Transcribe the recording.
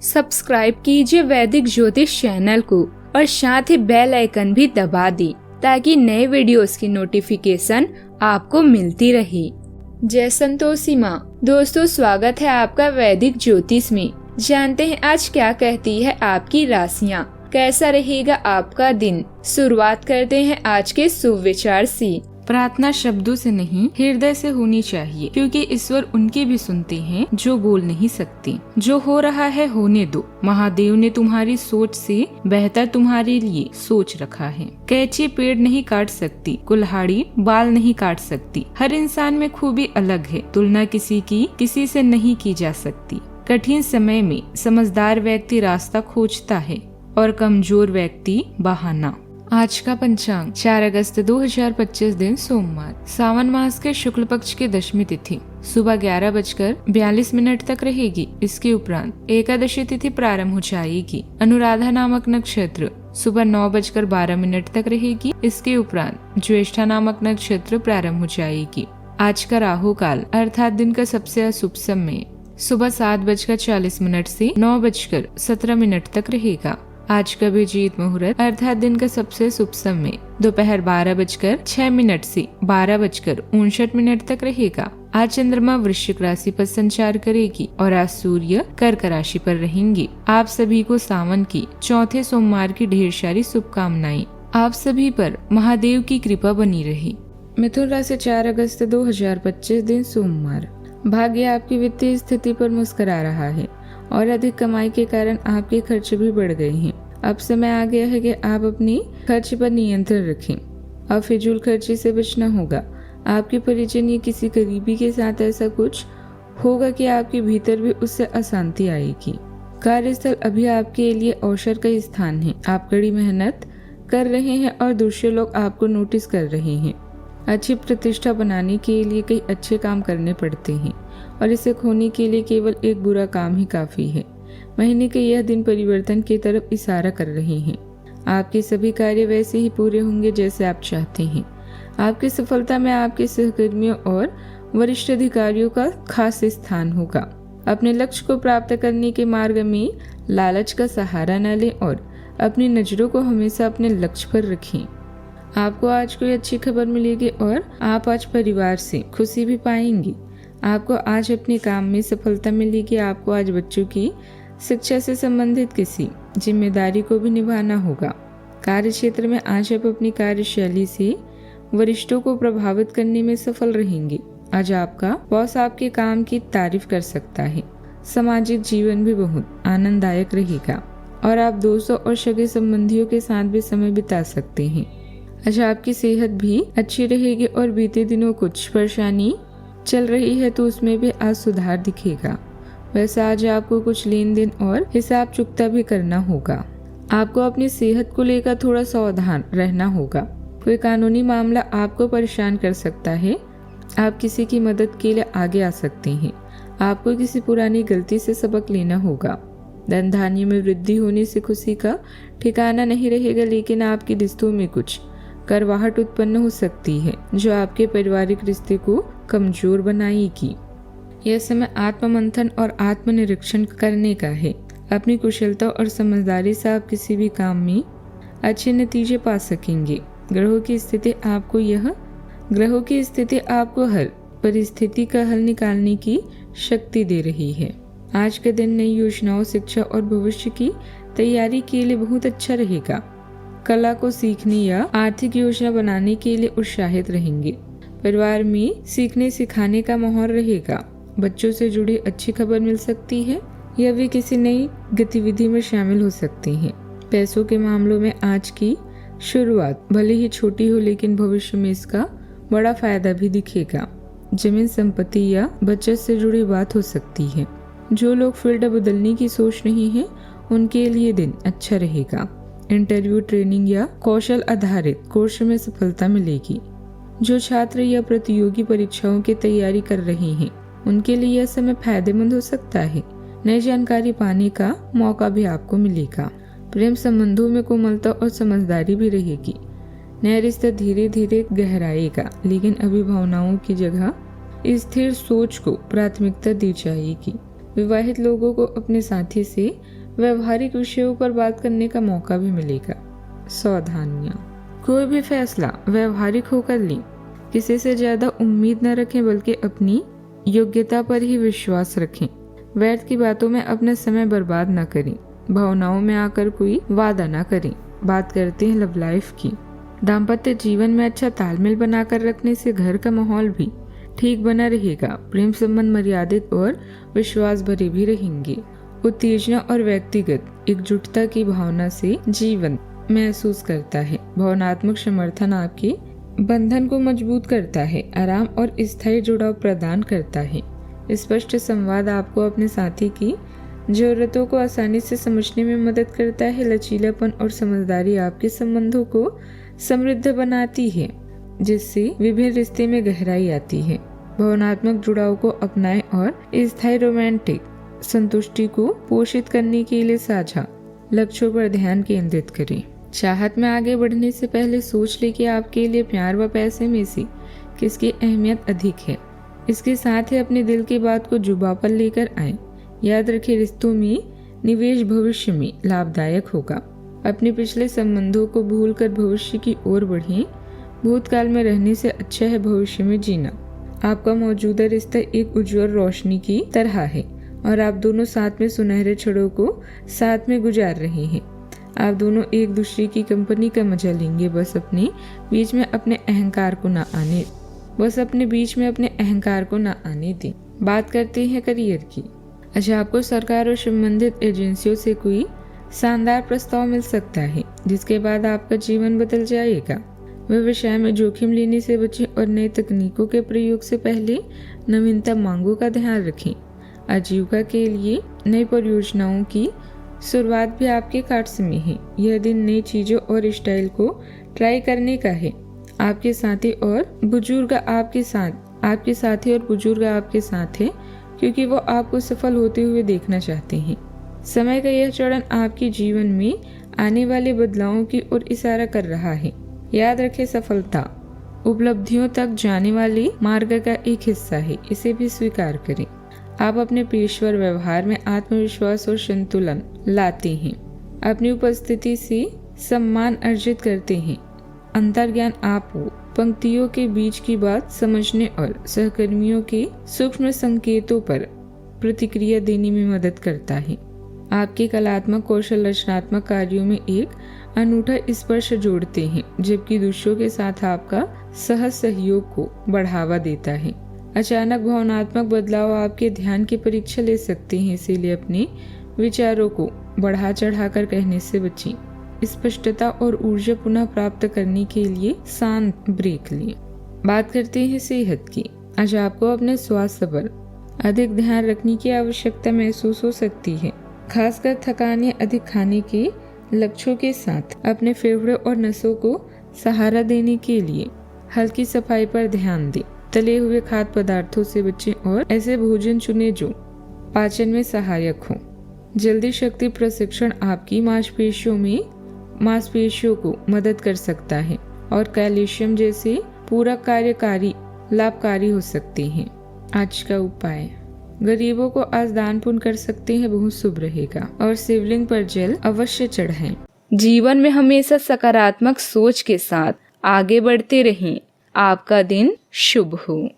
Subscribe कीजिए वैदिक ज्योतिष चैनल को और साथ ही बेल आइकन भी दबा दी ताकि नए वीडियोस की नोटिफिकेशन आपको मिलती रहे। जय संतोषी माँ। दोस्तों, स्वागत है आपका वैदिक ज्योतिष में। जानते हैं आज क्या कहती है आपकी राशियाँ, कैसा रहेगा आपका दिन। शुरुआत करते हैं आज के शुभ विचार से। प्रार्थना शब्दों से नहीं, हृदय से होनी चाहिए, क्योंकि ईश्वर उनकी भी सुनते हैं जो बोल नहीं सकते। जो हो रहा है होने दो। महादेव ने तुम्हारी सोच से बेहतर तुम्हारे लिए सोच रखा है। कैंची पेड़ नहीं काट सकती, कुल्हाड़ी बाल नहीं काट सकती। हर इंसान में खूबी अलग है, तुलना किसी से नहीं की जा सकती। कठिन समय में समझदार व्यक्ति रास्ता खोजता है और कमजोर व्यक्ति बहाना। आज का पंचांग 4 अगस्त 2025 दिन सोमवार, सावन मास के शुक्ल पक्ष की दशमी तिथि सुबह 11:42 तक रहेगी। इसके उपरांत एकादशी तिथि प्रारंभ हो जाएगी। अनुराधा नामक नक्षत्र सुबह 9:12 तक रहेगी। इसके उपरांत ज्येष्ठा नामक नक्षत्र प्रारंभ हो जाएगी। आज का राहु काल अर्थात दिन का सबसे अशुभ समय सुबह 7:40 से 9:17 तक रहेगा। आज का अभिजीत मुहूर्त अर्थात दिन का सबसे शुभ समय दोपहर 12:06 से 12:59 तक रहेगा। आज चंद्रमा वृश्चिक राशि पर संचार करेगी और आज सूर्य कर्क राशि पर रहेंगे। आप सभी को सावन की चौथे सोमवार की ढेर सारी शुभकामनाएं। आप सभी पर महादेव की कृपा बनी रहे। मिथुन राशि 4 अगस्त 2025 दिन सोमवार, भाग्य आपकी वित्तीय स्थिति पर मुस्कुरा रहा है और अधिक कमाई के कारण आपके खर्च भी बढ़ गए हैं। अब समय आ गया है कि आप अपनी खर्च पर नियंत्रण रखें। अब फिजूल खर्ची से बचना होगा। आपके परिजन या किसी करीबी के साथ ऐसा कुछ होगा कि आपके भीतर भी उससे अशांति आएगी। कार्यस्थल अभी आपके लिए अवसर का स्थान है। आप कड़ी मेहनत कर रहे हैं और दूसरे लोग आपको नोटिस कर रहे हैं। अच्छी प्रतिष्ठा बनाने के लिए कई अच्छे काम करने पड़ते हैं और इसे खोने के लिए केवल एक बुरा काम ही काफी है। महीने के यह दिन परिवर्तन की तरफ इशारा कर रहे हैं। आपके सभी कार्य वैसे ही पूरे होंगे जैसे आप चाहते हैं। आपकी सफलता में आपके सहकर्मियों और वरिष्ठ अधिकारियों का खास स्थान होगा। अपने लक्ष्य को प्राप्त करने के मार्ग में लालच का सहारा न लें और अपनी नजरों को हमेशा अपने लक्ष्य पर रखें। आपको आज कोई अच्छी खबर मिलेगी और आप आज परिवार से खुशी भी पाएंगी। आपको आज अपने काम में सफलता मिलेगी। आपको आज बच्चों की शिक्षा से संबंधित किसी जिम्मेदारी को भी निभाना होगा। कार्य क्षेत्र में आज आप अपनी कार्यशैली से वरिष्ठों को प्रभावित करने में सफल रहेंगे। आज आपका बॉस आपके काम की तारीफ कर सकता है। सामाजिक जीवन भी बहुत आनंददायक रहेगा और आप दोस्तों और सगे संबंधियों के साथ भी समय बिता सकते हैं। आज आपकी सेहत भी अच्छी रहेगी और बीते दिनों कुछ परेशानी चल रही है तो उसमें भी आज सुधार दिखेगा। वैसे आज आपको कुछ लेन देन और हिसाब चुकता भी करना होगा। आपको अपनी सेहत को लेकर थोड़ा सावधान रहना होगा। कोई कानूनी मामला आपको परेशान कर सकता है। आप किसी की मदद के लिए आगे आ सकते हैं। आपको किसी पुरानी गलती से सबक लेना होगा। धन धान्य में वृद्धि होने से खुशी का ठिकाना नहीं रहेगा, लेकिन आपके रिश्तों में कुछ करवाहट उत्पन्न हो सकती है जो आपके पारिवारिक रिश्ते को कमजोर बनाएगी। यह समय आत्ममंथन और आत्मनिरीक्षण करने का है। अपनी कुशलता और समझदारी से आप किसी भी काम में अच्छे नतीजे पा सकेंगे। ग्रहों की स्थिति आपको हर परिस्थिति का हल निकालने की शक्ति दे रही है। आज का दिन नई योजनाओं, शिक्षा और भविष्य की तैयारी के लिए बहुत अच्छा रहेगा। कला को सीखने या आर्थिक योजना बनाने के लिए उत्साहित रहेंगे। परिवार में सीखने सिखाने का माहौल रहेगा। बच्चों से जुड़ी अच्छी खबर मिल सकती है या वे किसी नई गतिविधि में शामिल हो सकते हैं। पैसों के मामलों में आज की शुरुआत भले ही छोटी हो, लेकिन भविष्य में इसका बड़ा फायदा भी दिखेगा। जमीन संपत्ति या बचत से जुड़ी बात हो सकती है। जो लोग फील्ड बदलने की सोच नहीं है उनके लिए दिन अच्छा रहेगा। इंटरव्यू, ट्रेनिंग या कौशल आधारित कोर्स में सफलता मिलेगी। जो छात्र या प्रतियोगी परीक्षाओं की तैयारी कर रहे हैं उनके लिए यह समय फायदेमंद हो सकता है। नई जानकारी पाने का मौका भी आपको मिलेगा। प्रेम संबंधों में कोमलता और समझदारी भी रहेगी। नया रिश्ता धीरे धीरे गहराएगा, लेकिन अभी भावनाओं की जगह स्थिर सोच को प्राथमिकता दी जाएगी। विवाहित लोगों को अपने साथी से व्यवहारिक विषयों पर बात करने का मौका भी मिलेगा। सावधानियां, कोई भी फैसला व्यवहारिक होकर लें। किसी से ज्यादा उम्मीद न रखें बल्कि अपनी योग्यता पर ही विश्वास रखें। व्यर्थ की बातों में अपना समय बर्बाद न करें। भावनाओं में आकर कोई वादा न करें। बात करते हैं लव लाइफ की। दाम्पत्य जीवन में अच्छा तालमेल बनाकर रखने से घर का माहौल भी ठीक बना रहेगा। प्रेम संबंध मर्यादित और विश्वास भरे भी रहेंगे। उत्तेजना और व्यक्तिगत एकजुटता की भावना से जीवन महसूस करता है। भावनात्मक समर्थन आपके बंधन को मजबूत करता है, आराम और स्थायी जुड़ाव प्रदान करता है। स्पष्ट संवाद आपको अपने साथी की जरूरतों को आसानी से समझने में मदद करता है। लचीलापन और समझदारी आपके संबंधों को समृद्ध बनाती है, जिससे विभिन्न रिश्ते में गहराई आती है। भावनात्मक जुड़ाव को अपनाएं और स्थायी रोमांटिक संतुष्टि को पोषित करने के लिए साझा लक्ष्यों पर ध्यान केंद्रित करें। चाहत में आगे बढ़ने से पहले सोच लें कि आपके लिए प्यार व पैसे में से किसकी अहमियत अधिक है। इसके साथ ही अपने दिल की बात को जुबान पर लेकर आएं। याद रखें, रिश्तों में निवेश भविष्य में लाभदायक होगा। अपने पिछले संबंधों को भूलकर भविष्य की ओर बढ़ें। भूतकाल में रहने से अच्छा है भविष्य में जीना। आपका मौजूदा रिश्ता एक उज्जवल रोशनी की तरह है और आप दोनों साथ में सुनहरे क्षणों को साथ में गुजार रहे हैं। आप दोनों एक दूसरे की कंपनी का मजा लेंगे। बस अपने बीच में अपने अहंकार को न आने दें। बात करते हैं करियर की। अच्छा, आपको सरकार और संबंधित एजेंसियों से कोई शानदार प्रस्ताव मिल सकता है, जिसके बाद आपका जीवन बदल जाएगा। व्यवसाय में जोखिम लेने से बचें और नई तकनीकों के प्रयोग से पहले नवीनतम मांगों का ध्यान रखें। आजीविका के लिए नई परियोजनाओं की शुरुआत भी आपके कार्ड्स में है। यह दिन नई चीजों और स्टाइल को ट्राई करने का है। आपके साथी और बुजुर्ग आपके साथ है क्योंकि वो आपको सफल होते हुए देखना चाहते हैं। समय का यह चरण आपके जीवन में आने वाले बदलावों की ओर इशारा कर रहा है। याद रखें, सफलता उपलब्धियों तक जाने वाले मार्ग का एक हिस्सा है, इसे भी स्वीकार करें। आप अपने पेशेवर व्यवहार में आत्मविश्वास और संतुलन लाते हैं। अपनी उपस्थिति से सम्मान अर्जित करते हैं। अंतर्ज्ञान आपको पंक्तियों के बीच की बात समझने और सहकर्मियों के सूक्ष्म संकेतों पर प्रतिक्रिया देने में मदद करता है। आपके कलात्मक कौशल रचनात्मक कार्यों में एक अनूठा स्पर्श जोड़ते हैं, जबकि दूसरों के साथ आपका सहज सहयोग को बढ़ावा देता है। अचानक भावनात्मक बदलाव आपके ध्यान की परीक्षा ले सकते हैं, इसीलिए अपने विचारों को बढ़ा चढ़ाकर कहने से बचें। स्पष्टता और ऊर्जा पुनः प्राप्त करने के लिए शांत ब्रेक लें। बात करते हैं सेहत की। आज आपको अपने स्वास्थ्य पर अधिक ध्यान रखने की आवश्यकता महसूस हो सकती है, खासकर थकान या अधिक खाने के लक्ष्यों के साथ। अपने फेफड़े और नसों को सहारा देने के लिए हल्की सफाई पर ध्यान दें। तले हुए खाद्य पदार्थों से बचें और ऐसे भोजन चुनें जो पाचन में सहायक हो। जल्दी शक्ति प्रशिक्षण आपकी मांसपेशियों को मदद कर सकता है और कैल्शियम जैसे पूरक कार्यकारी लाभकारी हो सकते हैं। आज का उपाय, गरीबों को आज दान पुण्य कर सकते हैं, बहुत शुभ रहेगा। और शिवलिंग पर जल अवश्य चढ़ाएं। जीवन में हमेशा सकारात्मक सोच के साथ आगे बढ़ते रहें। आपका दिन शुभ हो।